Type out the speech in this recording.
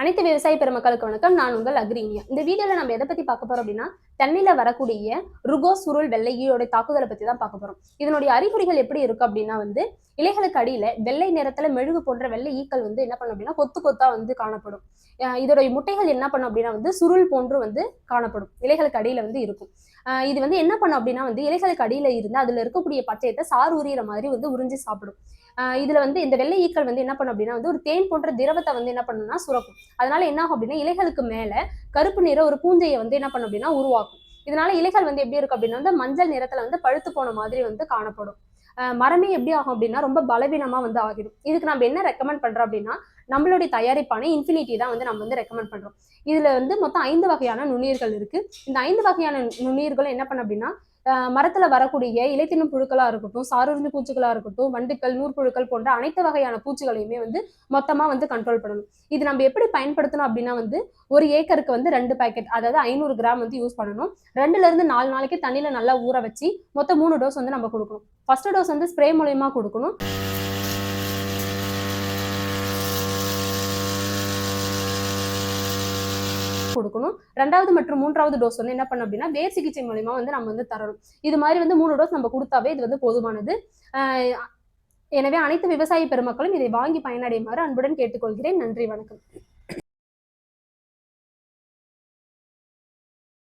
அனைத்து விவசாய பெருமக்களுக்கு வணக்கம். நான் உங்கள் அக்ரினியா. இந்த வீடியோல நம்ம எதை பத்தி பார்க்க போறோம் அப்படின்னா, தென்னையில வரக்கூடிய ருகோ சுருள் வெள்ளை ஈயோட தாக்குதலை பத்தி தான் பார்க்க போறோம். இதனுடைய அறிகுறிகள் எப்படி இருக்கு அப்படின்னா இலைகளுக்கு அடியில வெள்ளை நிறத்துல மெழுகு போன்ற வெள்ளை ஈக்கள் என்ன பண்ணும் அப்படின்னா கொத்து கொத்தா காணப்படும். இதோடைய முட்டைகள் என்ன பண்ணும் அப்படின்னா சுருள் போன்று காணப்படும். இலைகளுக்கு அடியில இருக்கும். இது என்ன பண்ணும் அப்படின்னா இலைகளுக்கு அடியில இருந்து அதுல இருக்கக்கூடிய பச்சையத்தை சாறு உரியிற மாதிரி உறிஞ்சி சாப்பிடும். இதுல இந்த வெள்ளை ஈக்கள் என்ன பண்ணும் அப்படின்னா ஒரு தேன் போன்ற திரவத்தை என்ன பண்ணும்னா சுரக்கும். அதனால என்ன ஆகும் அப்படின்னா இலைகளுக்கு மேல கருப்பு நிற ஒரு பூஞ்சையை என்ன பண்ணும் அப்படின்னா உருவாக்கும். இதனால இலைகள் எப்படி இருக்கும் அப்படின்னா மஞ்சள் நிறத்துல பழுத்து போன மாதிரி காணப்படும். மரமே எப்படி ஆகும் அப்படின்னா ரொம்ப பலவீனமா ஆகிடும். இதுக்கு நம்ம என்ன ரெக்கமெண்ட் பண்றோம் அப்படின்னா நம்மளுடைய தயாரிப்பான இன்ஃபினிட்டி தான் நம்ம ரெக்கமெண்ட் பண்றோம். இதுல மொத்தம் 5 வகையான நுண்ணுயிர்கள் இருக்கு. இந்த 5 வகையான நுண்ணுயிர்கள் என்ன பண்ண அப்படின்னா மரத்துல வரக்கூடிய இலைத்தின்னும் புழுக்களா இருக்கட்டும், சாருறிஞ்சி பூச்சிகளா இருக்கட்டும், வண்டுக்கள், நூற்புழுக்கள் போன்ற அனைத்து வகையான பூச்சிகளையுமே மொத்தமா கண்ட்ரோல் பண்ணணும். இது நம்ம எப்படி பயன்படுத்தணும் அப்படின்னா ஒரு ஏக்கருக்கு 2 பாக்கெட், அதாவது 500 கிராம் யூஸ் பண்ணணும். 2ல இருந்து 4 நாளைக்கு தண்ணியில நல்லா ஊற வச்சு மொத்தம் 3 டோஸ் நம்ம கொடுக்கணும். ஃபர்ஸ்ட் டோஸ் ஸ்ப்ரே மூலமா கொடுக்கணும். கொடுக்கணும். 2வது மற்றும் 3வது டோஸ் என்ன பண்ணும் அப்படின்னா வேர் சிகிச்சை மூலமா நம்ம தரணும். இது மாதிரி 3 டோஸ் நம்ம கொடுத்தாவே இது போதுமானது. எனவே அனைத்து விவசாய பெருமக்களும் இதை வாங்கி பயனடையுமாறு அன்புடன் கேட்டுக்கொள்கிறேன். நன்றி, வணக்கம்.